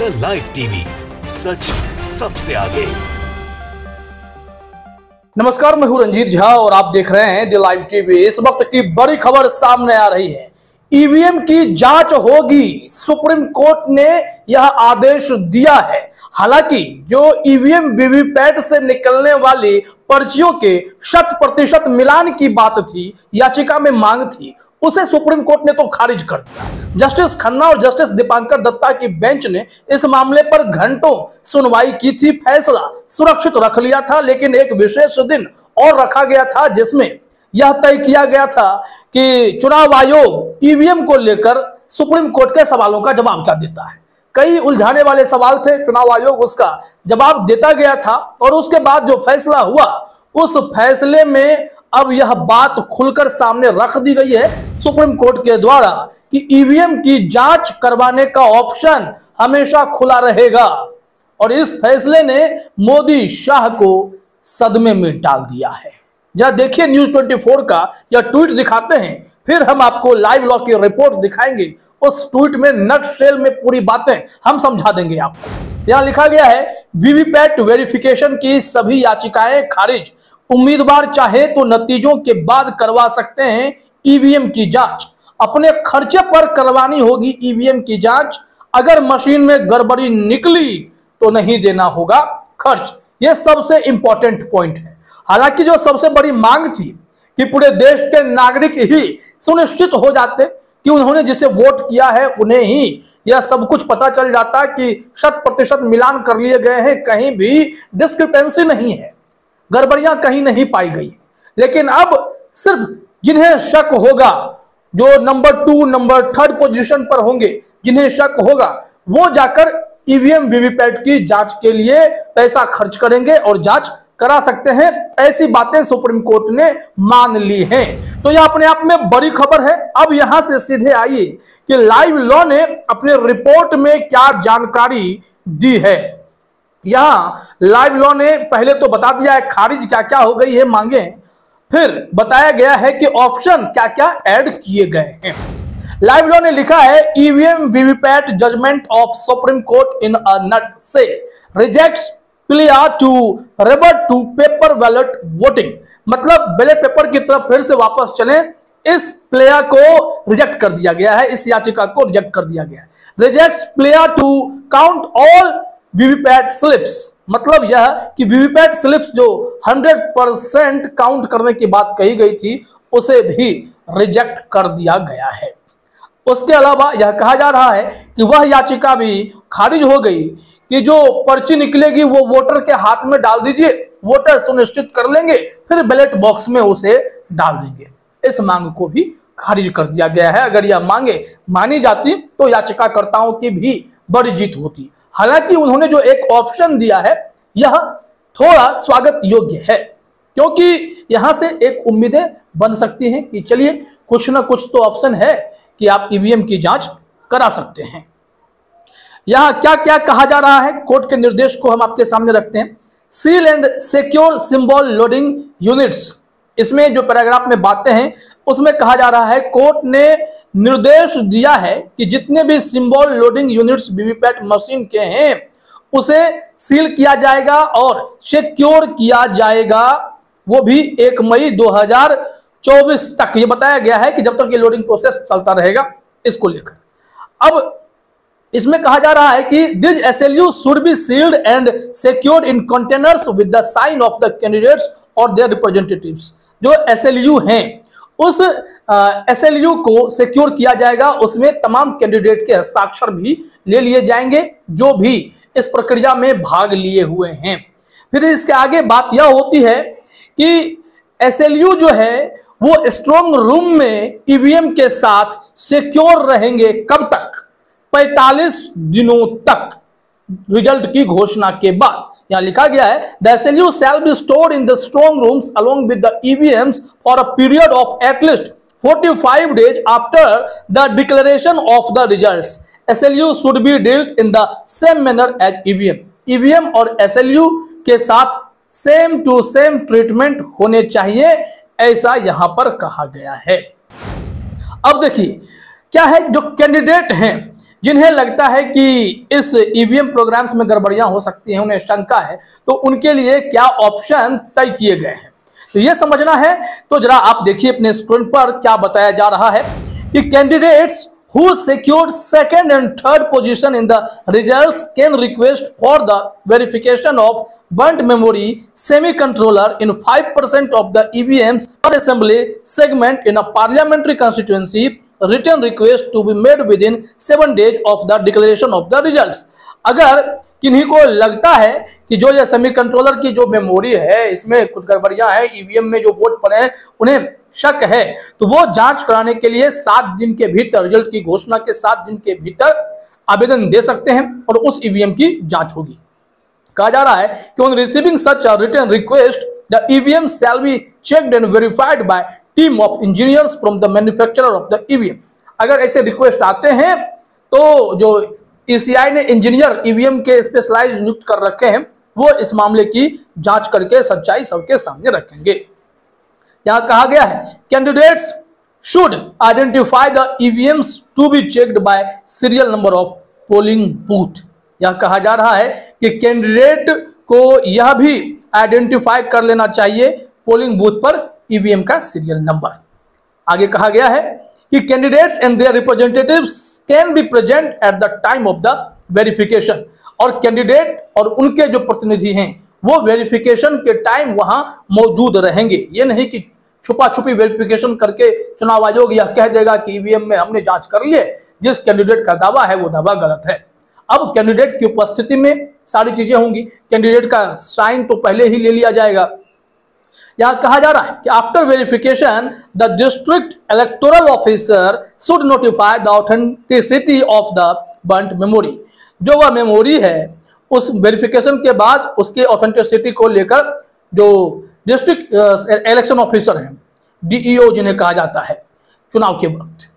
The live TV, सच सबसे आगे। नमस्कार, मैं हूं रंजीत झा और आप देख रहे हैं द लाइव टीवी। इस वक्त की बड़ी खबर सामने आ रही है। ईवीएम की जांच होगी, सुप्रीम कोर्ट ने यह आदेश दिया है। हालांकि जो ईवीएम वीवीपैट से निकलने वाली पर्चियों के 100% मिलान की बात थी, याचिका में मांग थी, उसे सुप्रीम कोर्ट ने तो खारिज कर दिया। जस्टिस खन्ना और जस्टिस दीपांकर दत्ता की बेंच ने इस मामले पर घंटों सुनवाई की थी। फैसला सुरक्षित रख लिया था, लेकिन एक विशेष दिन और रखा गया था जिसमें यह तय किया गया था कि चुनाव आयोग ईवीएम को लेकर सुप्रीम कोर्ट के सवालों का जवाब क्या देता है। कई उलझाने वाले सवाल थे, चुनाव आयोग उसका जवाब देता गया था और उसके बाद जो फैसला हुआ, उस फैसले में अब यह बात खुलकर सामने रख दी गई है सुप्रीम कोर्ट के द्वारा कि ईवीएम की जांच करवाने का ऑप्शन हमेशा खुला रहेगा। और इस फैसले ने मोदी शाह को सदमे में डाल दिया है। जरा देखिए न्यूज 24 का यह ट्वीट दिखाते हैं, फिर हम आपको लाइव लॉ की रिपोर्ट दिखाएंगे। उस ट्वीट में नट शेल में पूरी बातें हम समझा देंगे आपको। यहां लिखा गया है, वीवीपैट वेरिफिकेशन की सभी याचिकाएं खारिज। उम्मीदवार चाहे तो नतीजों के बाद करवा सकते हैं ईवीएम की जांच। अपने खर्चे पर करवानी होगी ईवीएम की जांच। अगर मशीन में गड़बड़ी निकली तो नहीं देना होगा खर्च। यह सबसे इंपॉर्टेंट पॉइंट है। हालांकि जो सबसे बड़ी मांग थी कि पूरे देश के नागरिक ही सुनिश्चित हो जाते कि उन्होंने जिसे वोट किया है उन्हें ही यह सब कुछ पता चल जाता कि 100% मिलान कर लिए गए हैं, कहीं भी डिस्क्रिपेंसी नहीं है, गड़बड़ियां कहीं नहीं पाई गई। लेकिन अब सिर्फ जिन्हें शक होगा, जो नंबर 2 नंबर 3 पोजीशन पर होंगे, जिन्हें शक होगा वो जाकर ईवीएम वीवीपैट की जांच के लिए पैसा खर्च करेंगे और जांच करा सकते हैं। ऐसी बातें सुप्रीम कोर्ट ने मान ली हैं। तो यह अपने आप में बड़ी खबर है। अब यहां से सीधे आइए कि लाइव लॉ ने अपने रिपोर्ट में क्या जानकारी दी है। यहां लाइव लॉ ने पहले तो बता दिया है खारिज क्या क्या हो गई है मांगे, फिर बताया गया है कि ऑप्शन क्या क्या ऐड किए गए हैं। लाइव लॉ ने लिखा है, EVM VVPAT judgement of Supreme Court in a nutshell rejects plea to revert to paper ballot voting. मतलब बैलेट पेपर की तरफ फिर से वापस चलें, इस प्लेया को रिजेक्ट कर दिया गया है, इस याचिका को रिजेक्ट कर दिया गया है। Rejects plea to count all VVPAT slips. मतलब यह कि वीवीपैट स्लिप्स जो 100% काउंट करने की बात कही गई थी, उसे भी रिजेक्ट कर दिया गया है। उसके अलावा यह कहा जा रहा है कि वह याचिका भी खारिज हो गई कि जो पर्ची निकलेगी वो वोटर के हाथ में डाल दीजिए, वोटर सुनिश्चित कर लेंगे, फिर बैलेट बॉक्स में उसे डाल देंगे। इस मांग को भी खारिज कर दिया गया है। अगर यह मांगे मानी जाती तो याचिकाकर्ताओं की भी बड़ी जीत होती। हालांकि उन्होंने जो एक ऑप्शन दिया है यह थोड़ा स्वागत योग्य है, क्योंकि यहां से एक उम्मीदें बन सकती हैं कि चलिए कुछ ना कुछ तो ऑप्शन है कि आप ईवीएम की जांच करा सकते हैं। यहां क्या क्या कहा जा रहा है, कोर्ट के निर्देश को हम आपके सामने रखते हैं। Seal and secure symbol loading units, इसमें जो पैराग्राफ में बातें हैं उसमें कहा जा रहा है, कोर्ट ने निर्देश दिया है कि जितने भी symbol loading units VVPAT machine के हैं उसे सील किया जाएगा और सिक्योर किया जाएगा, वो भी 1 मई 2024 तक। ये बताया गया है कि जब तक ये लोडिंग प्रोसेस चलता रहेगा इसको लेकर। अब इसमें कहा जा रहा है कि this SLU should be sealed and secured in containers with the sign off the candidates और देयर रिप्रेजेंटेटिव्स। जो एसएलयू हैं उस एसएलयू को सिक्योर किया जाएगा, उसमें तमाम कैंडिडेट के हस्ताक्षर भी ले लिए जाएंगे जो भी इस प्रक्रिया में भाग लिए हुए हैं। फिर इसके आगे बात यह होती है कि एसएलयू जो है वो स्ट्रांग रूम में ईवीएम के साथ सिक्योर रहेंगे। कब तक? 45 दिनों तक, रिजल्ट की घोषणा के बाद। यहां लिखा गया है, the SLU shall be stored in the strong rooms along with the EVMs for a period of at least 45 days after the declaration of the results. SLU should be dealt in the same manner as EVM. EVM और SLU के साथ same to same treatment होने चाहिए, ऐसा यहां पर कहा गया है। अब देखिए क्या है, जो कैंडिडेट हैं जिन्हें लगता है कि इस ईवीएम प्रोग्राम्स में गड़बड़ियां हो सकती हैं, उन्हें शंका है, तो उनके लिए क्या ऑप्शन तय किए गए हैं, तो ये समझना है। तो जरा आप देखिए अपने स्क्रीन पर क्या बताया जा रहा है कि candidates who secured second and third position in the results can request for the verification of burnt memory semicontroller in 5% of the EVMs per assembly segment in a parliamentary constituency. Written request to be made within 7 days of the declaration of the results. अगर किन्हीं को लगता है कि जो ये semi controller की जो मेमोरी है इसमें कुछ गड़बड़ियां हैं, ईवीएम में जो वोट पड़े हैं उन्हें शक है, तो वो जांच कराने के लिए 7 दिन के भीतर, रिजल्ट की घोषणा के 7 दिन के भीतर आवेदन दे सकते हैं और उस ईवीएम की जांच होगी। कहा जा रहा है कि on receiving such a written request the EVM shall be checked and verified by team of engineers from the manufacturer of the EVM. अगर ऐसे रिक्वेस्ट आते हैं तो जो ईसीआई ने इंजीनियर ईवीएम के स्पेशलाइज्ड नियुक्त कर रखे हैं वो इस मामले की जांच करके सच्चाई सबके सामने रखेंगे। यहां कहा गया है candidates should identify the EVMs to be checked by serial number of polling booth. यह कहा जा रहा है कि कैंडिडेट को यह भी आइडेंटिफाई कर लेना चाहिए पोलिंग बूथ पर ईवीएम का सीरियल नंबर। आगे कहा गया है कि candidates and their representatives can be present at the time of the verification, और कैंडिडेट और उनके जो प्रतिनिधि हैं वो वेरिफिकेशन के टाइम वहां मौजूद रहेंगे। ये नहीं कि छुपा छुपी वेरिफिकेशन करके चुनाव आयोग यह कह देगा कि ईवीएम में हमने जांच कर लिए, जिस कैंडिडेट का दावा है वो दावा गलत है। अब कैंडिडेट की उपस्थिति में सारी चीजें होंगी, कैंडिडेट का साइन तो पहले ही ले लिया जाएगा। यहां कहा जा रहा है कि after verification the district electoral officer should notify the authenticity of the burnt memory. जो वह मेमोरी है उस वेरिफिकेशन के बाद उसके ऑथेंटिसिटी को लेकर जो डिस्ट्रिक्ट इलेक्शन ऑफिसर हैं, डीईओ जिन्हें कहा जाता है चुनाव के वक्त,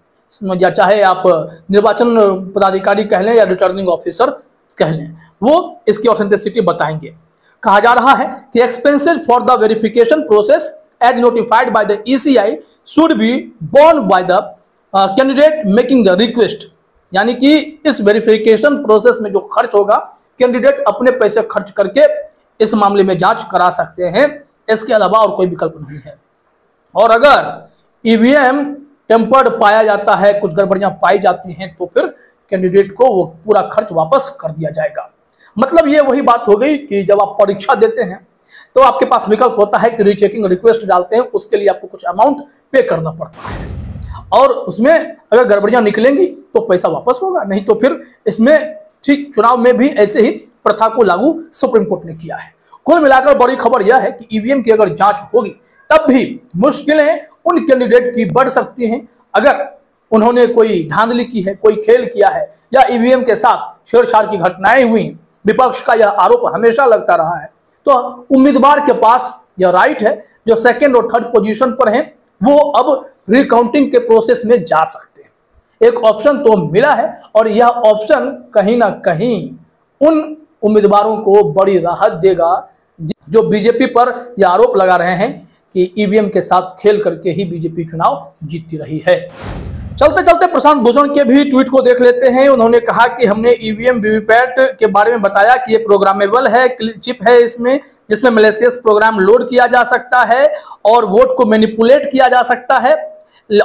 या चाहे आप निर्वाचन पदाधिकारी कह लें या रिटर्निंग ऑफिसर कह लें, वो इसकी ऑथेंटिसिटी बताएंगे। कहा जा रहा है कि expenses for the verification process as notified by the ECI should be borne by the candidate making the request. यानी कि इस वेरिफिकेशन प्रोसेस में जो खर्च होगा कैंडिडेट अपने पैसे खर्च करके इस मामले में जांच करा सकते हैं, इसके अलावा और कोई विकल्प नहीं है। और अगर ईवीएम टेम्पर्ड पाया जाता है, कुछ गड़बड़ियां पाई जाती हैं, तो फिर कैंडिडेट को वो पूरा खर्च वापस कर दिया जाएगा। मतलब ये वही बात हो गई कि जब आप परीक्षा देते हैं तो आपके पास विकल्प होता है कि रीचेकिंग रिक्वेस्ट डालते हैं, उसके लिए आपको कुछ अमाउंट पे करना पड़ता है और उसमें अगर गड़बड़ियां निकलेंगी तो पैसा वापस होगा, नहीं तो फिर इसमें ठीक चुनाव में भी ऐसे ही प्रथा को लागू सुप्रीम कोर्ट ने किया है। कुल मिलाकर बड़ी खबर यह है कि ईवीएम की अगर जांच होगी तब भी मुश्किलें उन कैंडिडेट की बढ़ सकती हैं अगर उन्होंने कोई धांधली की है, कोई खेल किया है या ईवीएम के साथ छेड़छाड़ की घटनाएं हुई हैं। विपक्ष का यह आरोप हमेशा लगता रहा है। तो उम्मीदवार के पास यह राइट है, जो सेकंड और थर्ड पोजीशन पर हैं वो अब रिकाउंटिंग के प्रोसेस में जा सकते हैं। एक ऑप्शन तो मिला है और यह ऑप्शन कहीं ना कहीं उन उम्मीदवारों को बड़ी राहत देगा जो बीजेपी पर यह आरोप लगा रहे हैं कि ईवीएम के साथ खेल करके ही बीजेपी चुनाव जीतती रही है। चलते चलते प्रशांत भूषण के भी ट्वीट को देख लेते हैं। उन्होंने कहा कि हमने ईवीएम वीवीपैट के बारे में बताया कि ये प्रोग्रामेबल है, चिप है इसमें जिसमें मैलिशियस प्रोग्राम लोड किया जा सकता है और वोट को मैनिपुलेट किया जा सकता है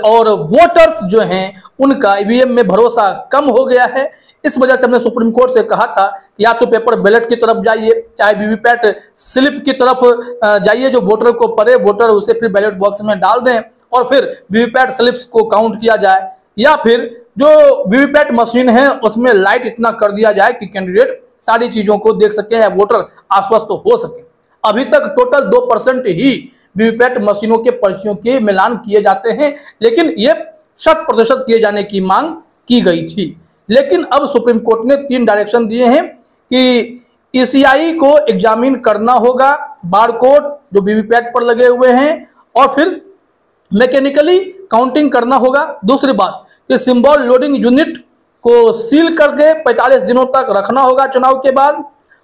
और वोटर्स जो हैं उनका ईवीएम में भरोसा कम हो गया है। इस वजह से हमने सुप्रीम कोर्ट से कहा था कि या तो पेपर बैलेट की तरफ जाइए, चाहे वीवीपैट स्लिप की तरफ जाइए, जो वोटर को पड़े वोटर उसे फिर बैलेट बॉक्स में डाल दें और फिर वीवीपैट स्लिप्स को काउंट किया जाए, या फिर जो वीवीपैट मशीन है उसमें लाइट इतना कर दिया जाए कि कैंडिडेट सारी चीजों को देख सके या वोटर आश्वस्त हो सके। अभी तक टोटल 2% ही वीवीपैट मशीनों के पर्चियों के मिलान किए जाते हैं, लेकिन ये 100% किए जाने की मांग की गई थी। लेकिन अब सुप्रीम कोर्ट ने 3 डायरेक्शन दिए हैं कि ईसीआई को एग्जामिन करना होगा बारकोड जो वीवीपैट पर लगे हुए हैं और फिर मैकेनिकली काउंटिंग करना होगा। दूसरी बात कि सिंबल लोडिंग यूनिट को सील करके 45 दिनों तक रखना होगा चुनाव के बाद।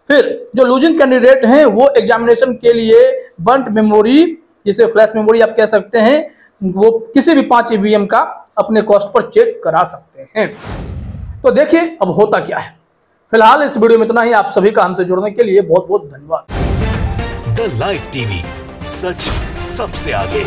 फिर जो लूजिंग कैंडिडेट हैं वो एग्जामिनेशन के लिए बर्न्ट मेमोरी, जिसे फ्लैश मेमोरी आप कह सकते हैं, वो किसी भी 5 ईवीएम का अपने कॉस्ट पर चेक करा सकते हैं। तो देखिए अब होता क्या है। फिलहाल इस वीडियो में इतना ही। आप सभी का हमसे जुड़ने के लिए बहुत बहुत धन्यवाद। द लाइव टीवी, सच सबसे आगे।